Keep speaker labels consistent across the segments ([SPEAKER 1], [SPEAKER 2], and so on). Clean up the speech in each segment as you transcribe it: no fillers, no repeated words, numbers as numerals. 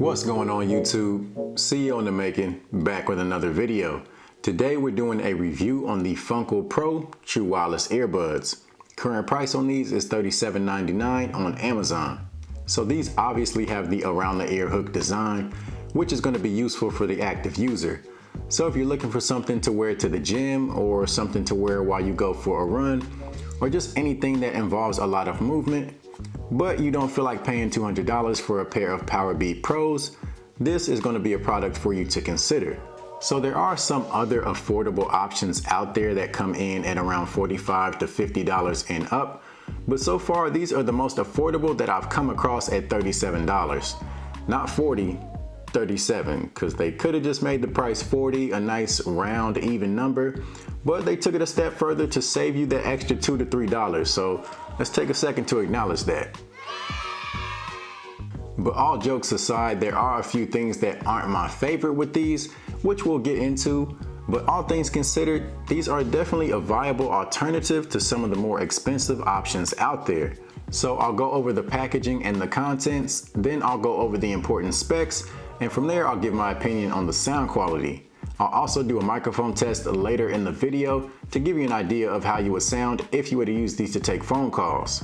[SPEAKER 1] What's going on YouTube? CEO in the making, back with another video. Today we're doing a review on the Funcl Pro True Wireless Earbuds. Current price on these is $37.99 on Amazon. So these obviously have the around the ear hook design, which is going to be useful for the active user. So if you're looking for something to wear to the gym or something to wear while you go for a run, or just anything that involves a lot of movement, but you don't feel like paying $200 for a pair of Powerbeat Pros, this is going to be a product for you to consider. So there are some other affordable options out there that come in at around $45 to $50 and up, but so far these are the most affordable that I've come across at $37. Not $40, $37, because they could have just made the price $40, a nice round even number, but they took it a step further to save you that extra $2 to $3. So let's take a second to acknowledge that. But all jokes aside, there are a few things that aren't my favorite with these, which we'll get into, but all things considered, these are definitely a viable alternative to some of the more expensive options out there. So I'll go over the packaging and the contents, then I'll go over the important specs, and from there I'll give my opinion on the sound quality. I'll also do a microphone test later in the video to give you an idea of how you would sound if you were to use these to take phone calls.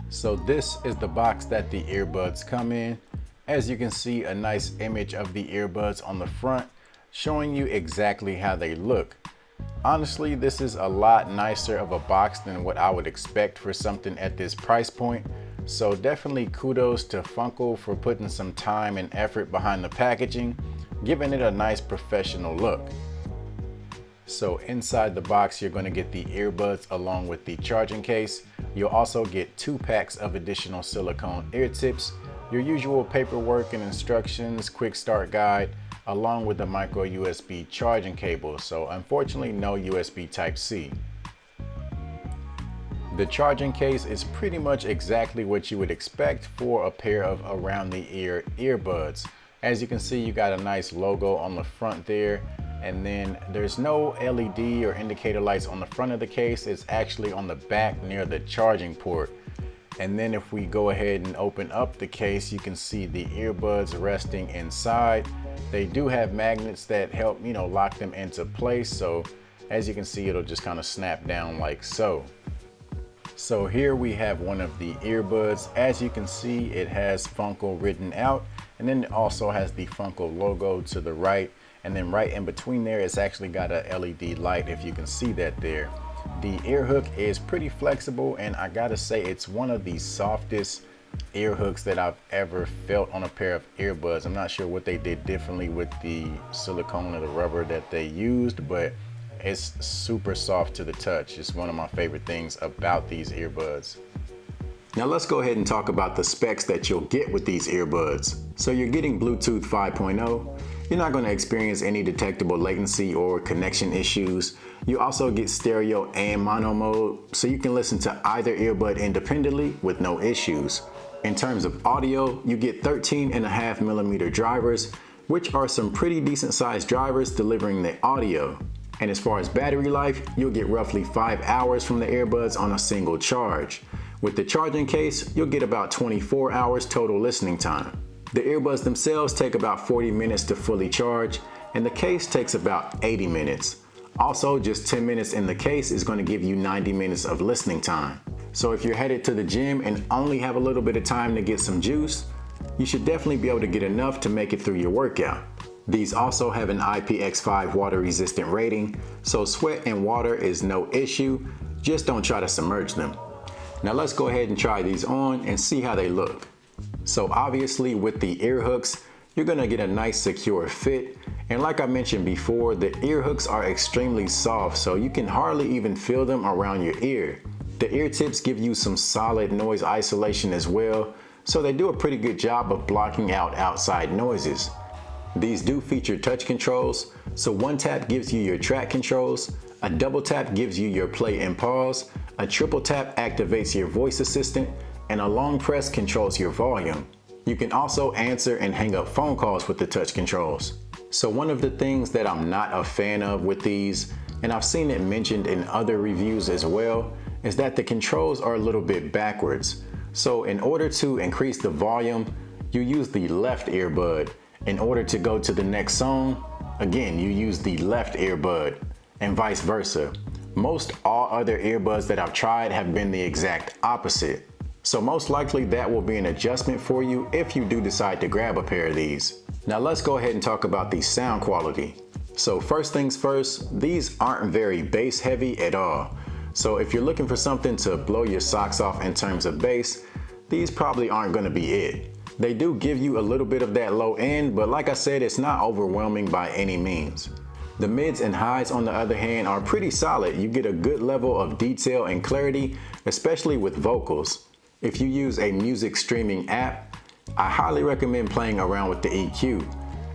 [SPEAKER 1] So this is the box that the earbuds come in. As you can see, a nice image of the earbuds on the front showing you exactly how they look. Honestly, this is a lot nicer of a box than what I would expect for something at this price point. So definitely kudos to Funcl for putting some time and effort behind the packaging, giving it a nice professional look. So inside the box, you're going to get the earbuds along with the charging case. You'll also get 2 packs of additional silicone ear tips, your usual paperwork and instructions, quick start guide, along with the micro USB charging cable. So unfortunately, no USB Type-C. The charging case is pretty much exactly what you would expect for a pair of around the ear earbuds. As you can see, you got a nice logo on the front there, and then there's no LED or indicator lights on the front of the case. It's actually on the back near the charging port. And then if we go ahead and open up the case, you can see the earbuds resting inside. They do have magnets that help, lock them into place. So as you can see, it'll just kind of snap down like so. So here we have one of the earbuds. As you can see, it has Funcl written out, and then it also has the Funcl logo to the right. And then right in between there, it's actually got a LED light, if you can see that there. The ear hook is pretty flexible, and I gotta say it's one of the softest ear hooks that I've ever felt on a pair of earbuds. I'm not sure what they did differently with the silicone or the rubber that they used, but it's super soft to the touch. It's one of my favorite things about these earbuds. Now let's go ahead and talk about the specs that you'll get with these earbuds. So you're getting Bluetooth 5.0. You're not going to experience any detectable latency or connection issues. You also get stereo and mono mode, so you can listen to either earbud independently with no issues. In terms of audio, you get 13.5mm drivers, which are some pretty decent sized drivers delivering the audio. And as far as battery life, you'll get roughly 5 hours from the earbuds on a single charge. With the charging case, you'll get about 24 hours total listening time. The earbuds themselves take about 40 minutes to fully charge, and the case takes about 80 minutes. Also, just 10 minutes in the case is going to give you 90 minutes of listening time. So if you're headed to the gym and only have a little bit of time to get some juice, you should definitely be able to get enough to make it through your workout. These also have an IPX5 water resistant rating, so sweat and water is no issue, just don't try to submerge them. Now let's go ahead and try these on and see how they look. So obviously with the ear hooks, you're gonna get a nice secure fit. And like I mentioned before, the ear hooks are extremely soft, so you can hardly even feel them around your ear. The ear tips give you some solid noise isolation as well, so they do a pretty good job of blocking out outside noises. These do feature touch controls, so one tap gives you your track controls, a double tap gives you your play and pause, a triple tap activates your voice assistant, and a long press controls your volume. You can also answer and hang up phone calls with the touch controls. So one of the things that I'm not a fan of with these, and I've seen it mentioned in other reviews as well, is that the controls are a little bit backwards. So in order to increase the volume, you use the left earbud. In order to go to the next song, again, you use the left earbud, and vice versa. Most all other earbuds that I've tried have been the exact opposite. So most likely that will be an adjustment for you if you do decide to grab a pair of these. Now let's go ahead and talk about the sound quality. So first things first, these aren't very bass heavy at all. So if you're looking for something to blow your socks off in terms of bass, these probably aren't gonna be it. They do give you a little bit of that low end, but like I said, it's not overwhelming by any means. The mids and highs, on the other hand, are pretty solid. You get a good level of detail and clarity, especially with vocals. If you use a music streaming app, I highly recommend playing around with the EQ.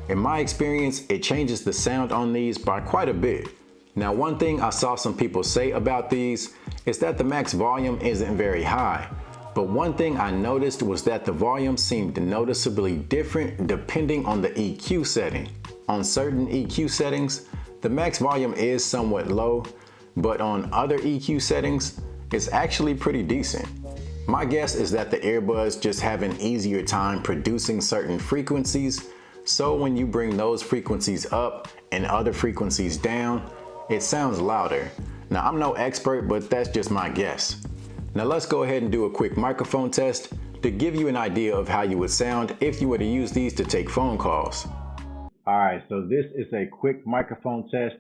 [SPEAKER 1] In my experience, it changes the sound on these by quite a bit. Now, one thing I saw some people say about these is that the max volume isn't very high. But one thing I noticed was that the volume seemed noticeably different depending on the EQ setting. On certain EQ settings, the max volume is somewhat low, but on other EQ settings, it's actually pretty decent. My guess is that the earbuds just have an easier time producing certain frequencies, so when you bring those frequencies up and other frequencies down, it sounds louder. Now, I'm no expert, but that's just my guess. Now let's go ahead and do a quick microphone test to give you an idea of how you would sound if you were to use these to take phone calls. Alright, so this is a quick microphone test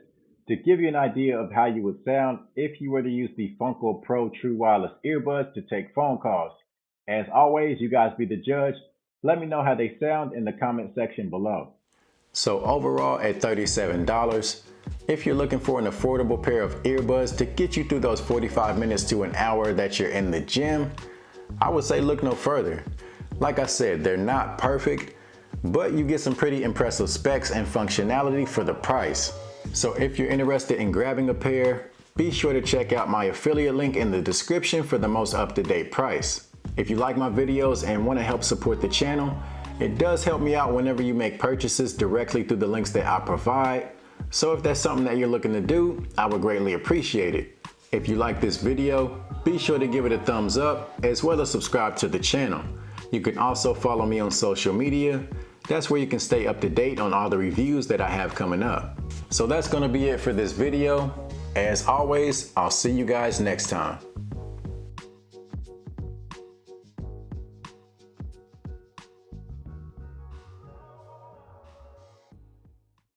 [SPEAKER 1] to give you an idea of how you would sound if you were to use the Funcl Pro True Wireless Earbuds to take phone calls. As always, you guys be the judge. Let me know how they sound in the comment section below. So overall, at $37, if you're looking for an affordable pair of earbuds to get you through those 45 minutes to an hour that you're in the gym, I would say look no further. Like I said, they're not perfect, but you get some pretty impressive specs and functionality for the price. So if you're interested in grabbing a pair, be sure to check out my affiliate link in the description for the most up-to-date price. If you like my videos and want to help support the channel, it does help me out whenever you make purchases directly through the links that I provide. So if that's something that you're looking to do, I would greatly appreciate it. If you like this video, be sure to give it a thumbs up as well as subscribe to the channel. You can also follow me on social media. That's where you can stay up to date on all the reviews that I have coming up. So that's going to be it for this video. As always, I'll see you guys next time.